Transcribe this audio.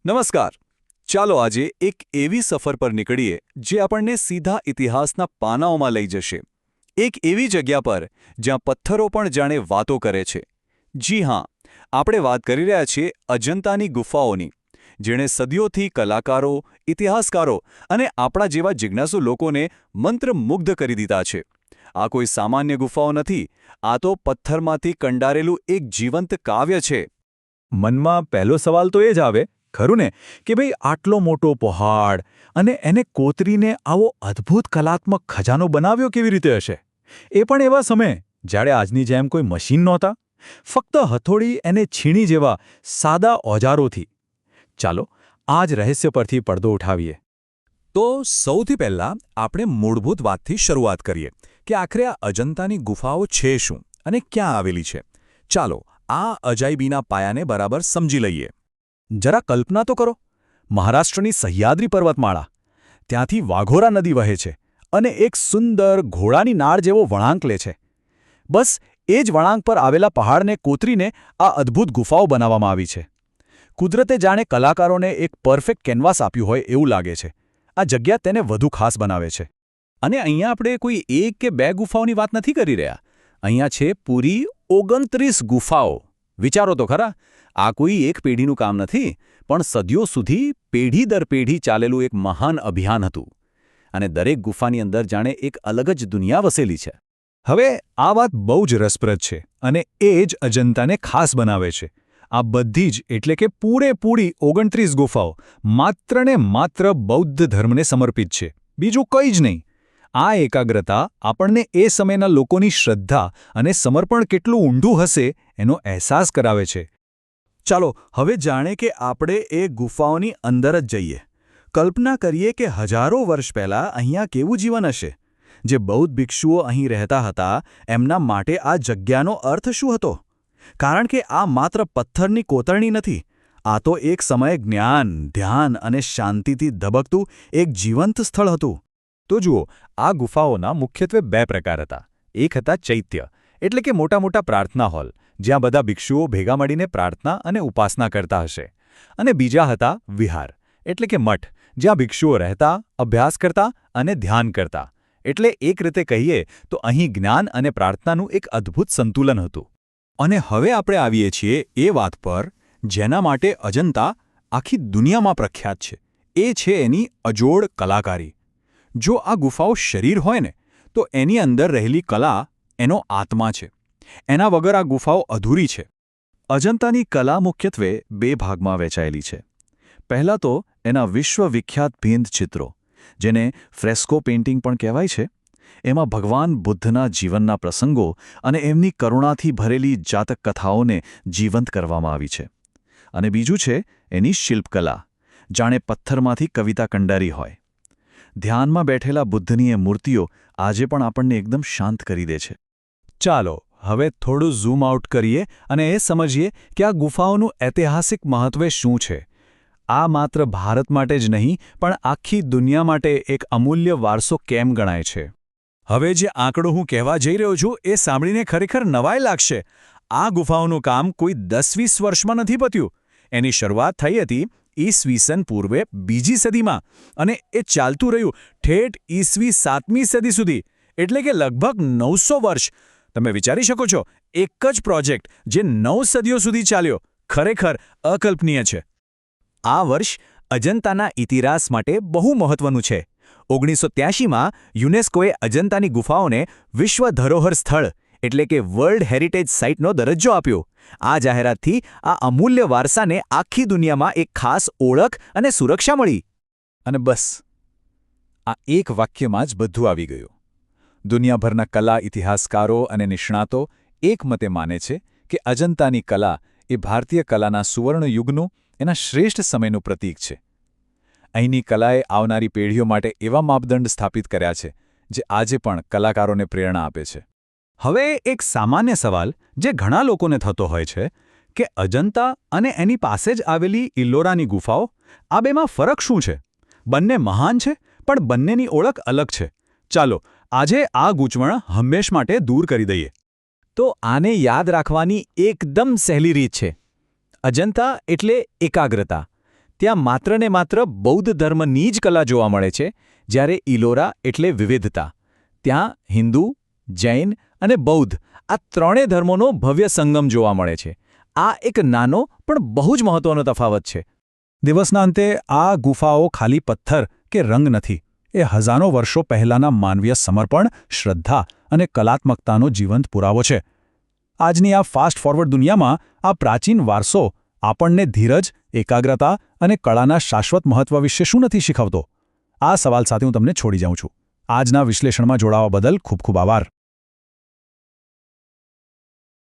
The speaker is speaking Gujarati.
નમસ્કાર. ચાલો આજે એક એવી સફર પર નીકળીએ જે આપણને સીધા ઇતિહાસના પાનાઓમાં લઈ જશે. એક એવી જગ્યા પર જ્યાં પથ્થરો પણ જાણે વાતો કરે છે. જી હા, આપણે વાત કરી રહ્યા છીએ અજંતાની ગુફાઓની, જેણે સદીઓથી કલાકારો, ઇતિહાસકારો અને આપણા જેવા જિજ્ઞાસુ લોકોને મંત્રમુગ્ધ કરી દીધા છે. આ કોઈ સામાન્ય ગુફાઓ નથી, આ તો પથ્થરમાંથી કંડારેલું એક જીવંત કાવ્ય છે. મનમાં પહેલો સવાલ તો એ જ આવે, ખરું ને, કે ભાઈ આટલો મોટો પહાડ અને એને કોતરીને આવો અદ્ભુત કલાત્મક ખજાનો બનાવ્યો કેવી રીતે હશે? એ પણ એવા સમયે જ્યારે આજની જેમ કોઈ મશીન નહોતા, ફક્ત હથોડી એને છીણી જેવા સાદા ઓજારોથી. ચાલો આ જ રહસ્ય પરથી પડદો ઉઠાવીએ. તો સૌથી પહેલાં આપણે મૂળભૂત વાતથી શરૂઆત કરીએ કે આખરે આ અજંતાની ગુફાઓ છે શું અને ક્યાં આવેલી છે. ચાલો આ અજાયબીના પાયાને બરાબર સમજી લઈએ. જરા કલ્પના તો કરો, મહારાષ્ટ્રની સહ્યાદ્રી પર્વતમાળા, ત્યાંથી વાઘોરા નદી વહે છે અને એક સુંદર ઘોડાની નાળ જેવો વળાંક લે છે. બસ એ જ વળાંક પર આવેલા પહાડને કોતરીને આ અદ્ભુત ગુફાઓ બનાવવામાં આવી છે. કુદરતે જાણે કલાકારોને એક પરફેક્ટ કેનવાસ આપ્યું હોય એવું લાગે છે. આ જગ્યા તેને વધુ ખાસ બનાવે છે. અને અહીંયા આપણે કોઈ એક કે બે ગુફાઓની વાત નથી કરી રહ્યા. અહીંયા છે પૂરી 29 ગુફાઓ. વિચારો તો ખરા, આ કોઈ એક પેઢીનું કામ નથી, પણ સદીઓ સુધી પેઢી દર પેઢી ચાલેલું એક મહાન અભિયાન હતું. અને દરેક ગુફાની અંદર જાણે એક અલગ જ દુનિયા વસેલી છે. હવે આ વાત બહુ જ રસપ્રદ છે અને એ જ અજંતાને ખાસ બનાવે છે. આ બધી જ એટલે કે પૂરેપૂરી 29 ગુફાઓ માત્ર ને માત્ર બૌદ્ધ ધર્મને સમર્પિત છે, બીજું કંઈ જ નહીં. આ એકાગ્રતા આપણને એ સમયના લોકોની શ્રદ્ધા અને સમર્પણ કેટલું ઊંડું હશે એનો અહેસાસ કરાવે છે. ચાલો હવે જાણે કે આપણે એ ગુફાઓની અંદર જ જઈએ. કલ્પના કરીએ કે હજારો વર્ષ પહેલાં અહીંયા કેવું જીવન હશે. જે બૌદ્ધ ભિક્ષુઓ અહીં રહેતા હતા એમના માટે આ જગ્યાનો અર્થ શું હતો? કારણ કે આ માત્ર પથ્થરની કોતરણી નથી, આ તો એક સમયે જ્ઞાન, ધ્યાન અને શાંતિથી ધબકતું એક જીવંત સ્થળ હતું. તો જુઓ, આ ગુફાઓના મુખ્યત્વે બે પ્રકાર હતા. એક હતા ચૈત્ય, એટલે કે મોટા મોટા પ્રાર્થના હોલ, જ્યાં બધા ભિક્ષુઓ ભેગા મળીને પ્રાર્થના અને ઉપાસના કરતા હશે. અને બીજા હતા વિહાર, એટલે કે મઠ, જ્યાં ભિક્ષુઓ રહેતા, અભ્યાસ કરતા અને ધ્યાન કરતા. એટલે એક રીતે કહીએ તો અહીં જ્ઞાન અને પ્રાર્થનાનું એક અદ્ભુત સંતુલન હતું. અને હવે આપણે આવીએ છીએ એ વાત પર જેના માટે અજંતા આખી દુનિયામાં પ્રખ્યાત છે. એ છે એની અજોડ કલાકારી. જો આ ગુફાઓ શરીર હોય ને, તો એની અંદર રહેલી કલા એનો આત્મા છે. એના વગર આ ગુફાઓ અધૂરી છે. અજંતાની કલા મુખ્યત્વે બે ભાગમાં વહેંચાયેલી છે. પહેલાં તો એના વિશ્વવિખ્યાત ભીંત ચિત્રો, જેને ફ્રેસ્કો પેઇન્ટિંગ પણ કહેવાય છે. એમાં ભગવાન બુદ્ધના જીવનના પ્રસંગો અને એમની કરુણાથી ભરેલી જાતક કથાઓને જીવંત કરવામાં આવી છે. અને બીજું છે એની શિલ્પકલા, જાણે પથ્થરમાંથી કવિતા કંડારી હોય. ધ્યાનમાં બેઠેલા બુદ્ધની એ મૂર્તિઓ આજે પણ આપણને એકદમ શાંત કરી દે છે. ચાલો હવે થોડું ઝૂમ આઉટ કરીએ અને એ સમજીએ કે આ ગુફાઓનું ઐતિહાસિક મહત્વ શું છે. આ માત્ર ભારત માટે જ નહીં, પણ આખી દુનિયા માટે એક અમૂલ્ય વારસો કેમ ગણાય છે. હવે જે આંકડો હું કહેવા જઈ રહ્યો છું એ સાંભળીને ખરેખર નવાઈ લાગશે. આ ગુફાઓનું કામ કોઈ 10-20 વર્ષમાં નથી પત્યું. એની શરૂઆત થઈ હતી ઈસવીસન પૂર્વે 2જી સદીમાં અને એ ચાલતું રહ્યું ઠેઠ ઈસવી 7મી સદી સુધી, એટલે કે લગભગ 900 વર્ષ. તમે વિચારી શકો છો, એક જ પ્રોજેક્ટ જે 9 સદીઓ સુધી ચાલ્યો, ખરેખર અકલ્પનીય છે. આ વર્ષ અજંતાના ઇતિહાસ માટે બહુ મહત્વનું છે. 1983માં યુનેસ્કોએ અજંતાની ગુફાઓને વિશ્વ ધરોહર સ્થળ એટલે કે વર્લ્ડ હેરિટેજ સાઇટનો દરજ્જો આપ્યો. આ જાહેરાતથી આ અમૂલ્ય વારસાને આખી દુનિયામાં એક ખાસ ઓળખ અને સુરક્ષા મળી. અને બસ આ એક વાક્યમાં જ બધું આવી ગયું. દુનિયાભરના કલા ઇતિહાસકારો અને નિષ્ણાતો એકમતે માને છે કે અજંતાની કલા એ ભારતીય કલાના સુવર્ણ યુગનું, એના શ્રેષ્ઠ સમયનું પ્રતીક છે. અહીંની કલાએ આવનારી પેઢીઓ માટે એવા માપદંડ સ્થાપિત કર્યા છે જે આજે પણ કલાકારોને પ્રેરણા આપે છે. હવે એક સામાન્ય સવાલ જે ઘણા લોકોને થતો હોય છે કે અજંતા અને એની પાસે જ આવેલી ઇલ્લોરાની ગુફાઓ, આ બેમાં ફરક શું છે? બંને મહાન છે, પણ બંનેની ઓળખ અલગ છે. ચાલો આજે આ ગૂંચવણ હંમેશ માટે દૂર કરી દઈએ. તો આને યાદ રાખવાની એકદમ સહેલી રીત છે. અજંતા એટલે એકાગ્રતા, ત્યાં માત્ર ને માત્ર બૌદ્ધ ધર્મની જ કલા જોવા મળે છે, જ્યારે ઇલોરા એટલે વિવિધતા. ત્યાં હિન્દુ, જૈન અને બૌદ્ધ આ ત્રણેય ધર્મોનો ભવ્ય સંગમ જોવા મળે છે. આ એક નાનો પણ બહુ જ મહત્વનો તફાવત છે. દિવસના અંતે આ ગુફાઓ ખાલી પથ્થર કે રંગ નથી. એ હજારો વર્ષો પહેલાંના માનવીય સમર્પણ, શ્રદ્ધા અને કલાત્મકતાનો જીવંત પુરાવો છે. આજની આ ફાસ્ટ ફોરવર્ડ દુનિયામાં આ પ્રાચીન વારસો આપણને ધીરજ, એકાગ્રતા અને કળાના શાશ્વત મહત્વ વિશે શું નથી શીખવતો? આ સવાલ સાથે હું તમને છોડી જાઉં છું. આજના વિશ્લેષણમાં જોડાવા બદલ ખૂબ ખૂબ આભાર.